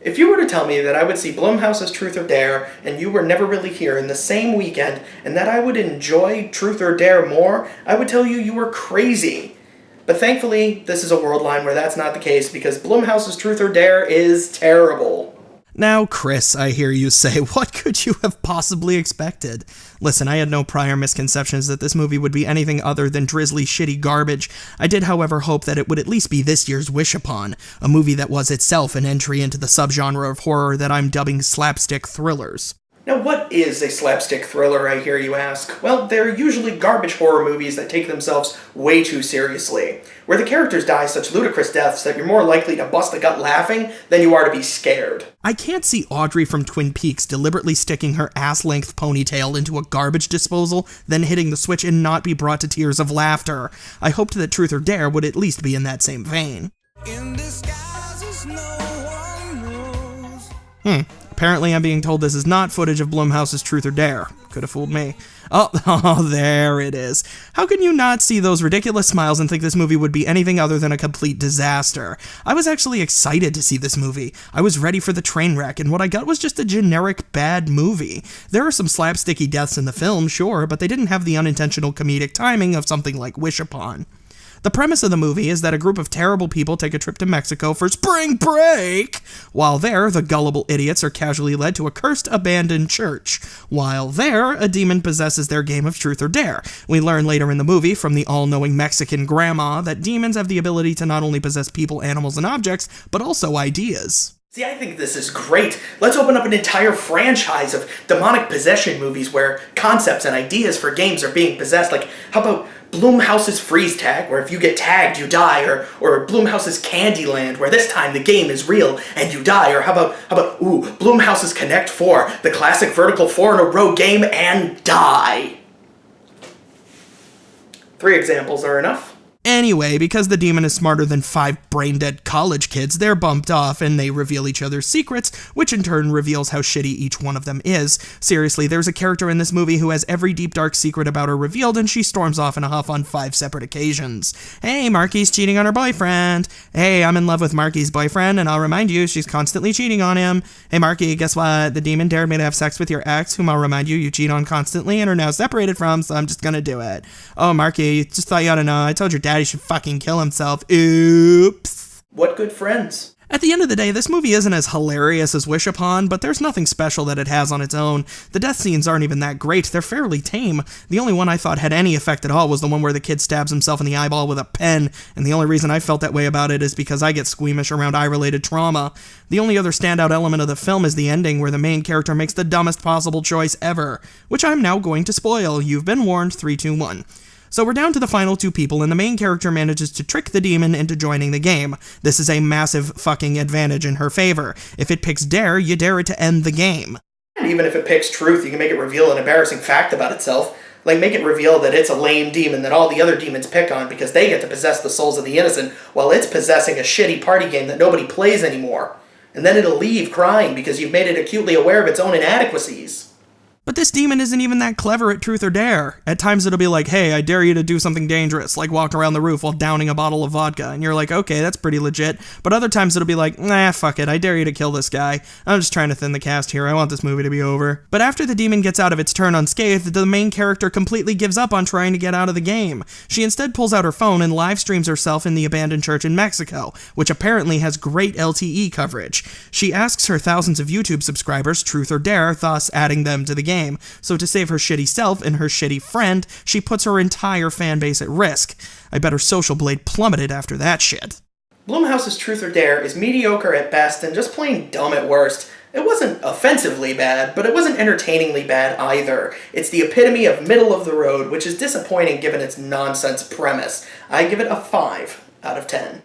If you were to tell me that I would see Blumhouse's Truth or Dare and You Were Never Really Here in the same weekend, and that I would enjoy Truth or Dare more, I would tell you you were crazy. But thankfully, this is a world line where that's not the case, because Blumhouse's Truth or Dare is terrible. Now, Chris, I hear you say, what could you have possibly expected? Listen, I had no prior misconceptions that this movie would be anything other than drizzly, shitty garbage. I did, however, hope that it would at least be this year's Wish Upon, a movie that was itself an entry into the subgenre of horror that I'm dubbing slapstick thrillers. Now, what is a slapstick thriller, I hear you ask? Well, they're usually garbage horror movies that take themselves way too seriously, where the characters die such ludicrous deaths that you're more likely to bust a gut laughing than you are to be scared. I can't see Audrey from Twin Peaks deliberately sticking her ass-length ponytail into a garbage disposal, then hitting the switch and not be brought to tears of laughter. I hoped that Truth or Dare would at least be in that same vein. In disguises no one knows. Apparently I'm being told this is not footage of Blumhouse's Truth or Dare. Could have fooled me. Oh, there it is. How can you not see those ridiculous smiles and think this movie would be anything other than a complete disaster? I was actually excited to see this movie. I was ready for the train wreck, and what I got was just a generic bad movie. There are some slapsticky deaths in the film, sure, but they didn't have the unintentional comedic timing of something like Wish Upon. The premise of the movie is that a group of terrible people take a trip to Mexico for spring break. While there, the gullible idiots are casually led to a cursed, abandoned church. While there, a demon possesses their game of Truth or Dare. We learn later in the movie from the all-knowing Mexican grandma that demons have the ability to not only possess people, animals, and objects, but also ideas. See, I think this is great. Let's open up an entire franchise of demonic possession movies where concepts and ideas for games are being possessed. Like, how about Blumhouse's Freeze Tag, where if you get tagged, you die, or Blumhouse's Candyland, where this time the game is real and you die, or how about Blumhouse's Connect 4, the classic vertical 4-in-a-row game, and die. 3 examples are enough. Anyway, because the demon is smarter than 5 brain-dead college kids, they're bumped off and they reveal each other's secrets, which in turn reveals how shitty each one of them is. Seriously, there's a character in this movie who has every deep dark secret about her revealed, and she storms off in a huff on 5 separate occasions. Hey, Marky's cheating on her boyfriend. Hey, I'm in love with Marky's boyfriend, and I'll remind you, she's constantly cheating on him. Hey, Marky, guess what? The demon dared me to have sex with your ex, whom I'll remind you, you cheat on constantly and are now separated from, so I'm just gonna do it. Oh, Marky, just thought you ought to know, I told your dad he should fucking kill himself. Oops. What good friends. At the end of the day, this movie isn't as hilarious as Wish Upon, but there's nothing special that it has on its own. The death scenes aren't even that great, they're fairly tame. The only one I thought had any effect at all was the one where the kid stabs himself in the eyeball with a pen, and the only reason I felt that way about it is because I get squeamish around eye-related trauma. The only other standout element of the film is the ending, where the main character makes the dumbest possible choice ever, which I'm now going to spoil. You've been warned. 3, 2, 1. So we're down to the final 2 people, and the main character manages to trick the demon into joining the game. This is a massive fucking advantage in her favor. If it picks Dare, you dare it to end the game. And even if it picks Truth, you can make it reveal an embarrassing fact about itself. Like, make it reveal that it's a lame demon that all the other demons pick on because they get to possess the souls of the innocent, while it's possessing a shitty party game that nobody plays anymore. And then it'll leave crying because you've made it acutely aware of its own inadequacies. But this demon isn't even that clever at Truth or Dare. At times it'll be like, hey, I dare you to do something dangerous, like walk around the roof while downing a bottle of vodka, and you're like, okay, that's pretty legit. But other times it'll be like, nah, fuck it, I dare you to kill this guy. I'm just trying to thin the cast here, I want this movie to be over. But after the demon gets out of its turn unscathed, the main character completely gives up on trying to get out of the game. She instead pulls out her phone and live streams herself in the abandoned church in Mexico, which apparently has great LTE coverage. She asks her thousands of YouTube subscribers Truth or Dare, thus adding them to the game. So to save her shitty self and her shitty friend, she puts her entire fanbase at risk. I bet her social blade plummeted after that shit. Blumhouse's Truth or Dare is mediocre at best and just plain dumb at worst. It wasn't offensively bad, but it wasn't entertainingly bad either. It's the epitome of middle of the road, which is disappointing given its nonsense premise. I give it a 5 out of 10.